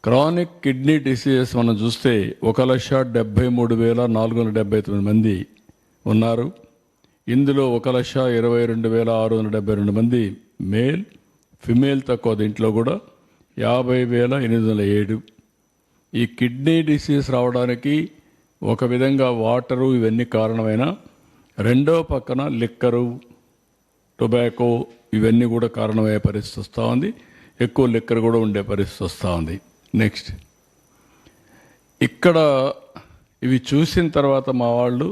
Chronic kidney diseases మనం చూస్తే 1,73,479 మంది ఉన్నారు. ఇందులో 1,22,672 మంది మేల్, ఫిమేల్ తక్కువ, దీంట్లో కూడా 50,807. ఈ కిడ్నీ డిసీజ్ రావడానికి ఒక విధంగా వాటరు ఇవన్నీ కారణమైన, రెండో పక్కన లిక్కరు, టొబాకో ఇవన్నీ కూడా కారణమయ్యే పరిస్థితి వస్తూ ఉంది. ఎక్కువ లిక్కర్ కూడా ఉండే పరిస్థితి వస్తూ ఉంది. నెక్స్ట్, ఇక్కడ ఇవి చూసిన తర్వాత మా వాళ్ళు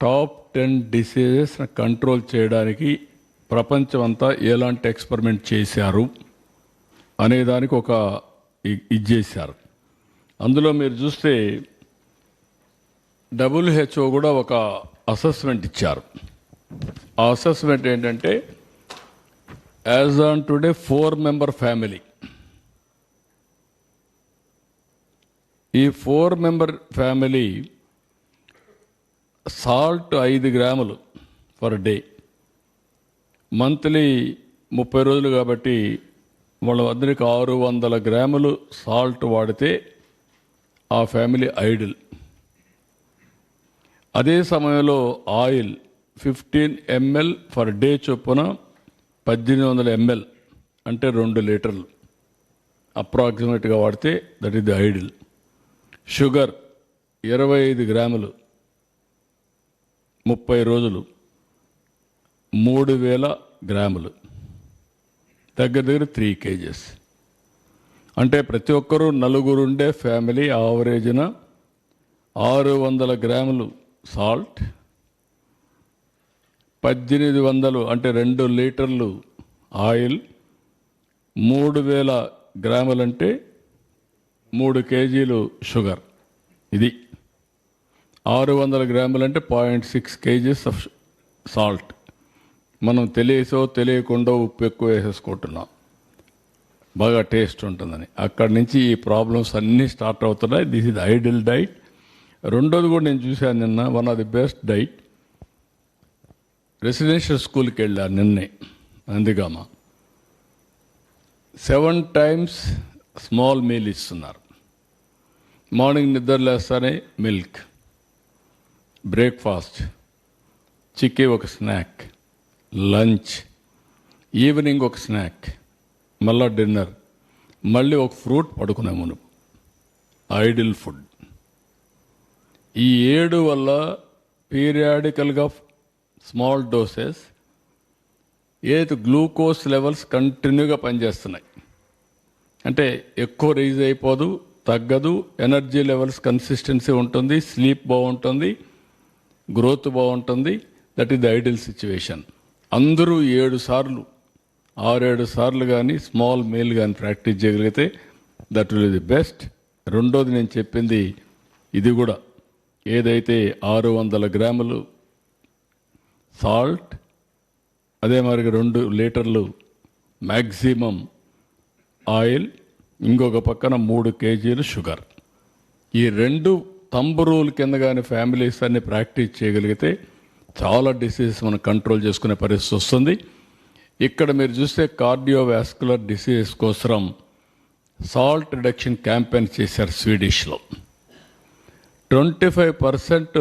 టాప్ 10 డిసీజెస్ కంట్రోల్ చేయడానికి ప్రపంచం అంతా ఎలాంటి ఎక్స్పెరిమెంట్ చేశారు అనేదానికి ఒక ఇది చేశారు. అందులో మీరు చూస్తే WHO కూడా ఒక అసెస్మెంట్ ఇచ్చారు. ఆ అసెస్మెంట్ ఏంటంటే, as on today 4-member family, ఈ 4-member ఫ్యామిలీ సాల్ట్ 5 గ్రాములు పర్ డే, మంత్లీ 30 రోజులు కాబట్టి వాళ్ళందరికీ 600 గ్రాములు సాల్ట్ వాడితే ఆ ఫ్యామిలీ ఐడిల్. అదే సమయంలో ఆయిల్ 15 ml పర్ డే చొప్పున 1800 ml అంటే 2 లీటర్లు అప్రాక్సిమేట్గా వాడితే that is the ideal. Sugar 25 గ్రాములు 30 రోజులు 3000 గ్రాములు, దగ్గర 3 kgs. అంటే ప్రతి ఒక్కరూ నలుగురుండే ఫ్యామిలీ యావరేజ్న 600 గ్రాములు సాల్ట్, 1800 అంటే 2 లీటర్లు ఆయిల్, 3000 గ్రాములు అంటే 3 కేజీలు షుగర్. ఇది 600 గ్రాములు అంటే 0.6 kgs ఆఫ్ సాల్ట్. మనం తెలియకుండా ఉప్పు ఎక్కువ వేసేసుకుంటున్నాం, బాగా టేస్ట్ ఉంటుందని. అక్కడి నుంచి ఈ ప్రాబ్లమ్స్ అన్నీ స్టార్ట్ అవుతున్నాయి. This is ideal diet. రెండోది కూడా నేను చూశాను నిన్న, one of the best diet. Residential స్కూల్కి వెళ్ళాను నిన్నే, నందిగామ. 7 times స్మాల్ మీల్ ఇస్తున్నారు. మార్నింగ్ నిద్ర లేస్తానే మిల్క్, బ్రేక్ఫాస్ట్, చిక్కీ ఒక స్నాక్, లంచ్, ఈవినింగ్ ఒక స్నాక్, మళ్ళా డిన్నర్, మళ్ళీ ఒక ఫ్రూట్ పడుకునే మునుపు. Ideal food. ఈ 7 వల్ల పీరియాడికల్గా స్మాల్ డోసెస్ ఏది గ్లూకోజ్ లెవెల్స్ కంటిన్యూగా పనిచేస్తున్నాయి. అంటే ఎక్కువ రైజ్ అయిపోదు, తగ్గదు, ఎనర్జీ లెవెల్స్ కన్సిస్టెన్సీ ఉంటుంది, స్లీప్ బాగుంటుంది, గ్రోత్ బాగుంటుంది. That is the ideal situation. అందరూ 6 సార్లు కానీ స్మాల్ మీల్ కానీ ప్రాక్టీస్ చేయగలిగితే దట్ విల్ ది బెస్ట్. రెండోది నేను చెప్పింది ఇది కూడా, ఏదైతే 600 గ్రాములు సాల్ట్, అదే మరి 2 లీటర్లు మ్యాక్సిమం ఆయిల్, ఇంకొక పక్కన 3 కేజీలు షుగర్. ఈ 2 థంబ్ రూల్ కింద కానీ ఫ్యామిలీస్ అన్ని ప్రాక్టీస్ చేయగలిగితే చాలా డిసీజెస్ మనం కంట్రోల్ చేసుకునే పరిస్థితి వస్తుంది. ఇక్కడ మీరు చూస్తే కార్డియోవాస్కులర్ డిసీజెస్ కోసం సాల్ట్ రిడక్షన్ క్యాంపెయిన్ చేశారు స్వీడిష్లో. 25%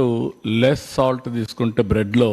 లెస్ సాల్ట్ తీసుకుంటే బ్రెడ్లో